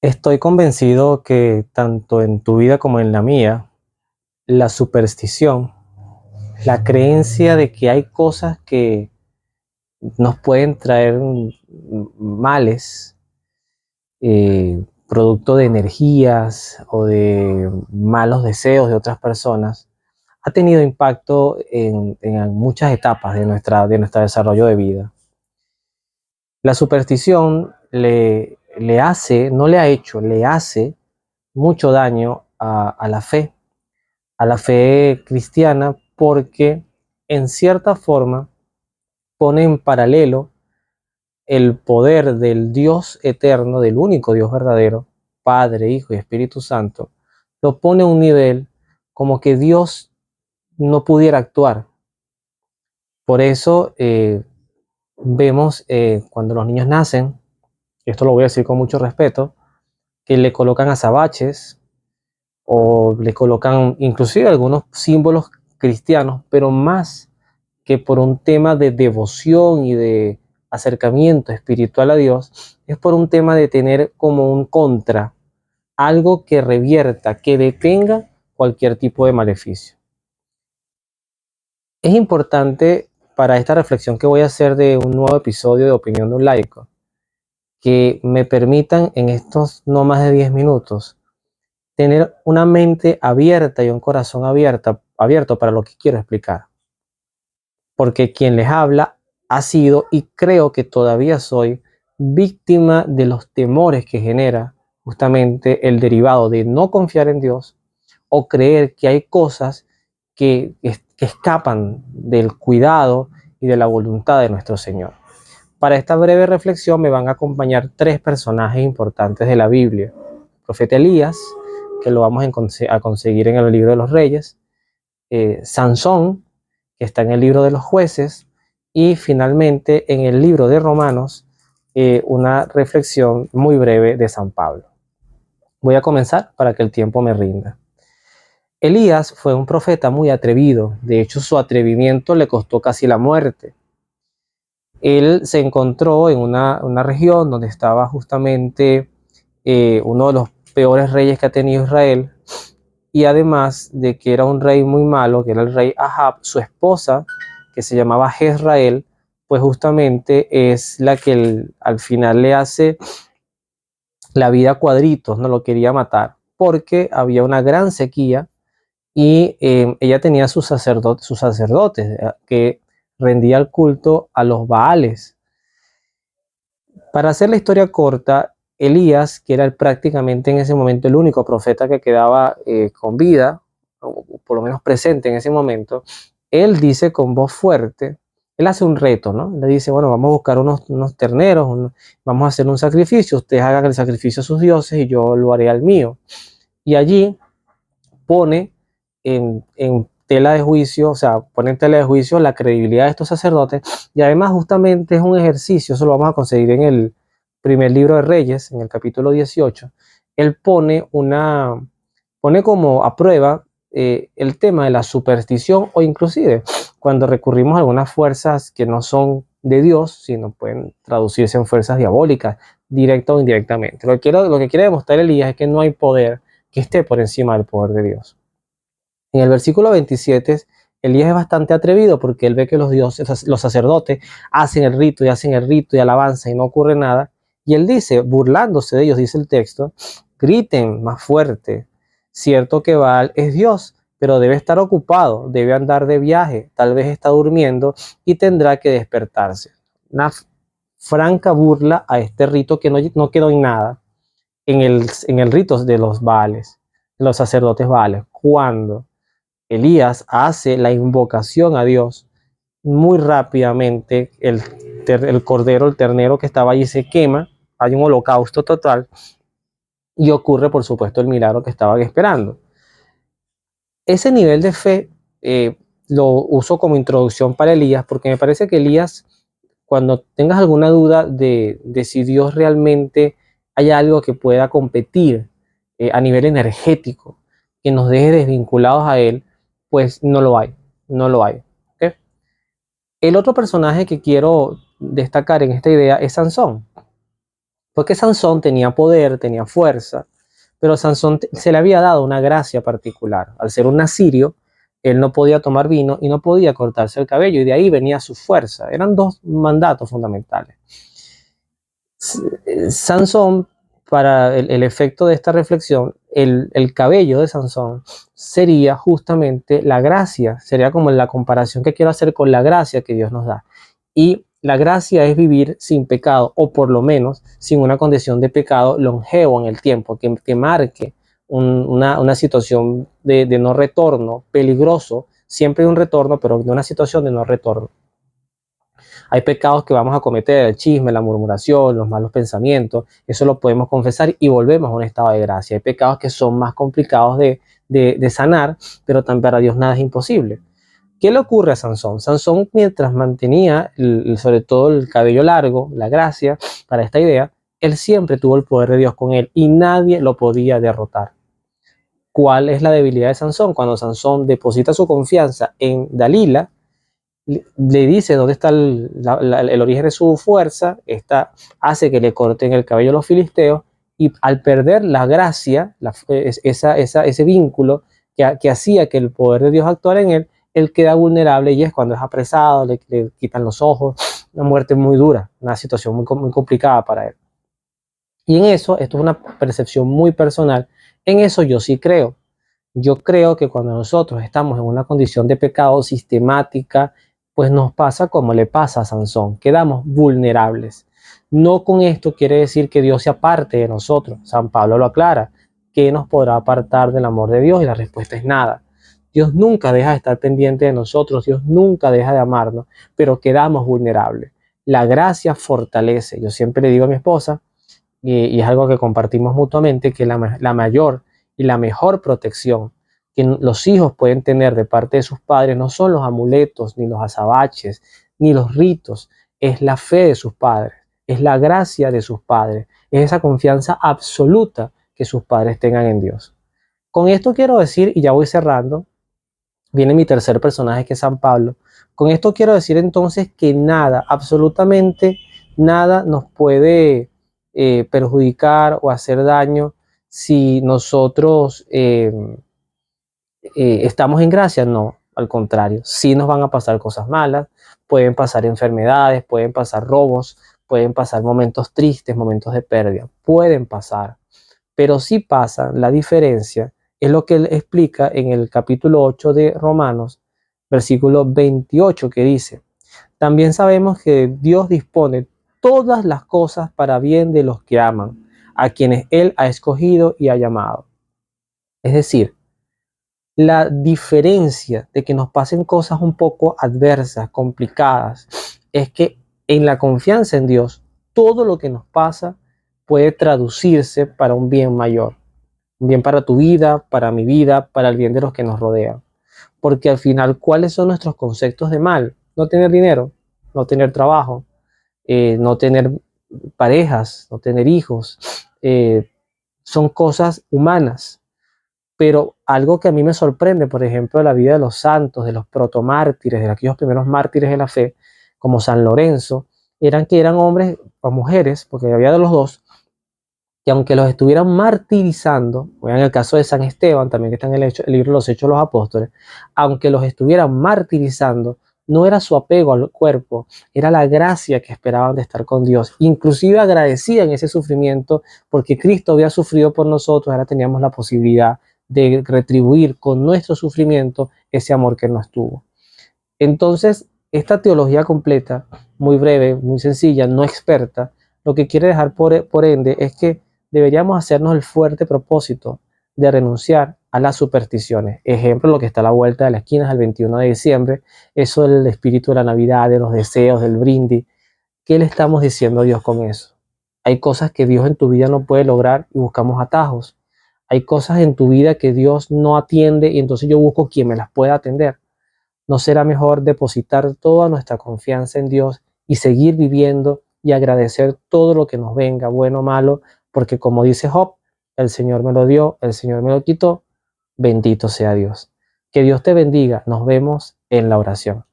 Estoy convencido que tanto en tu vida como en la mía, la superstición, la creencia de que hay cosas que nos pueden traer males, producto de energías o de malos deseos de otras personas, ha tenido impacto en muchas etapas de nuestro desarrollo de vida. La superstición le hace, no le ha hecho, le hace mucho daño a la fe cristiana, porque en cierta forma pone en paralelo el poder del Dios eterno, del único Dios verdadero, Padre, Hijo y Espíritu Santo. Lo pone a un nivel como que Dios no pudiera actuar. Por eso vemos cuando los niños nacen, esto lo voy a decir con mucho respeto, que le colocan azabaches o le colocan inclusive algunos símbolos cristianos, pero más que por un tema de devoción y de acercamiento espiritual a Dios, es por un tema de tener como un contra, algo que revierta, que detenga cualquier tipo de maleficio. Es importante para esta reflexión que voy a hacer de un nuevo episodio de Opinión de un Laico, que me permitan en estos no más de 10 minutos tener una mente abierta y un corazón abierto para lo que quiero explicar. Porque quien les habla ha sido, y creo que todavía soy, víctima de los temores que genera justamente el derivado de no confiar en Dios o creer que hay cosas que escapan del cuidado y de la voluntad de nuestro Señor. Para esta breve reflexión me van a acompañar tres personajes importantes de la Biblia. El profeta Elías, que lo vamos a conseguir en el libro de los Reyes, Sansón, que está en el libro de los Jueces, y finalmente en el libro de Romanos, una reflexión muy breve de San Pablo. Voy a comenzar para que el tiempo me rinda. Elías fue un profeta muy atrevido. De hecho, su atrevimiento le costó casi la muerte. Él se encontró en una región donde estaba justamente uno de los peores reyes que ha tenido Israel, y además de que era un rey muy malo, que era el rey Ahab, su esposa, que se llamaba Jezrael, pues justamente es la que al final le hace la vida a cuadritos, no lo quería matar, porque había una gran sequía y ella tenía sus sacerdotes que rendía el culto a los Baales. Para hacer la historia corta, Elías, que era prácticamente en ese momento el único profeta que quedaba con vida, o por lo menos presente en ese momento, él dice con voz fuerte, él hace un reto, ¿no? Le dice, bueno, vamos a buscar unos terneros, vamos a hacer un sacrificio, ustedes hagan el sacrificio a sus dioses y yo lo haré al mío. Y allí pone en tela de juicio, o sea, pone en tela de juicio la credibilidad de estos sacerdotes, y además justamente es un ejercicio, eso lo vamos a conseguir en el primer libro de Reyes, en el capítulo 18, él pone como a prueba el tema de la superstición, o inclusive cuando recurrimos a algunas fuerzas que no son de Dios, sino pueden traducirse en fuerzas diabólicas, directa o indirectamente. Lo que quiere demostrar Elías es que no hay poder que esté por encima del poder de Dios. En el versículo 27, Elías es bastante atrevido porque él ve que los sacerdotes hacen el rito y alabanza y no ocurre nada. Y él dice, burlándose de ellos, dice el texto, griten más fuerte. Cierto que Baal es Dios, pero debe estar ocupado, debe andar de viaje, tal vez está durmiendo y tendrá que despertarse. Una franca burla a este rito que no quedó en nada en el rito de los Baales, los sacerdotes Baales. Cuando Elías hace la invocación a Dios, muy rápidamente el cordero, el ternero que estaba allí se quema, hay un holocausto total y ocurre, por supuesto, el milagro que estaban esperando. Ese nivel de fe lo uso como introducción para Elías, porque me parece que Elías, cuando tengas alguna duda de si Dios realmente hay algo que pueda competir a nivel energético, que nos deje desvinculados a Él, pues no lo hay, no lo hay. ¿Okay? El otro personaje que quiero destacar en esta idea es Sansón. Porque Sansón tenía poder, tenía fuerza, pero Sansón se le había dado una gracia particular. Al ser un nazirio, él no podía tomar vino y no podía cortarse el cabello, y de ahí venía su fuerza. Eran dos mandatos fundamentales. Sansón, para el efecto de esta reflexión, el cabello de Sansón sería justamente la gracia, sería como la comparación que quiero hacer con la gracia que Dios nos da. Y la gracia es vivir sin pecado, o por lo menos sin una condición de pecado longevo en el tiempo, que marque una situación de no retorno peligroso. Siempre hay un retorno, pero de una situación de no retorno. Hay pecados que vamos a cometer, el chisme, la murmuración, los malos pensamientos, eso lo podemos confesar y volvemos a un estado de gracia. Hay pecados que son más complicados de sanar, pero también para Dios nada es imposible. ¿Qué le ocurre a Sansón? Sansón, mientras mantenía sobre todo el cabello largo, la gracia para esta idea, él siempre tuvo el poder de Dios con él y nadie lo podía derrotar. ¿Cuál es la debilidad de Sansón? Cuando Sansón deposita su confianza en Dalila, le dice dónde está el origen de su fuerza, hace que le corten el cabello a los filisteos, y al perder la gracia, ese vínculo que hacía que el poder de Dios actuara en él queda vulnerable, y es cuando es apresado, le quitan los ojos, una muerte muy dura, una situación muy complicada para él. Y en eso, esto es una percepción muy personal, en eso yo sí creo. Yo creo que cuando nosotros estamos en una condición de pecado sistemática, pues nos pasa como le pasa a Sansón, quedamos vulnerables. No con esto quiere decir que Dios se aparte de nosotros. San Pablo lo aclara. ¿Qué nos podrá apartar del amor de Dios? Y la respuesta es nada. Dios nunca deja de estar pendiente de nosotros, Dios nunca deja de amarnos, pero quedamos vulnerables. La gracia fortalece. Yo siempre le digo a mi esposa, y es algo que compartimos mutuamente, que la mayor y la mejor protección que los hijos pueden tener de parte de sus padres no son los amuletos, ni los azabaches, ni los ritos, es la fe de sus padres, es la gracia de sus padres, es esa confianza absoluta que sus padres tengan en Dios. Con esto quiero decir, y ya voy cerrando, viene mi tercer personaje, que es San Pablo. Con esto quiero decir entonces que nada, absolutamente nada nos puede perjudicar o hacer daño si nosotros estamos en gracia. No, al contrario, sí nos van a pasar cosas malas, pueden pasar enfermedades, pueden pasar robos, pueden pasar momentos tristes, momentos de pérdida, pueden pasar, pero sí pasan. La diferencia es lo que él explica en el capítulo 8 de Romanos, versículo 28, que dice: también sabemos que Dios dispone todas las cosas para bien de los que aman, a quienes Él ha escogido y ha llamado. Es decir, la diferencia de que nos pasen cosas un poco adversas, complicadas, es que en la confianza en Dios, todo lo que nos pasa puede traducirse para un bien mayor. Un bien para tu vida, para mi vida, para el bien de los que nos rodean. Porque al final, ¿cuáles son nuestros conceptos de mal? No tener dinero, no tener trabajo, no tener parejas, no tener hijos. Son cosas humanas. Pero algo que a mí me sorprende, por ejemplo, de la vida de los santos, de los protomártires, de aquellos primeros mártires de la fe, como San Lorenzo, eran hombres o mujeres, porque había de los dos, que aunque los estuvieran martirizando, o en el caso de San Esteban, también que está en el libro de los Hechos de los Apóstoles, aunque los estuvieran martirizando, no era su apego al cuerpo, era la gracia que esperaban de estar con Dios. Inclusive agradecían ese sufrimiento porque Cristo había sufrido por nosotros, ahora teníamos la posibilidad de retribuir con nuestro sufrimiento ese amor que nos tuvo. Entonces, esta teología completa, muy breve, muy sencilla, no experta, lo que quiere dejar por ende es que deberíamos hacernos el fuerte propósito de renunciar a las supersticiones. Ejemplo, lo que está a la vuelta de la esquina es el 21 de diciembre, eso del espíritu de la Navidad, de los deseos, del brindis. ¿Qué le estamos diciendo a Dios con eso? Hay cosas que Dios en tu vida no puede lograr y buscamos atajos. Hay cosas en tu vida que Dios no atiende y entonces yo busco quien me las pueda atender. ¿No será mejor depositar toda nuestra confianza en Dios y seguir viviendo y agradecer todo lo que nos venga, bueno o malo? Porque como dice Job, el Señor me lo dio, el Señor me lo quitó, bendito sea Dios. Que Dios te bendiga, nos vemos en la oración.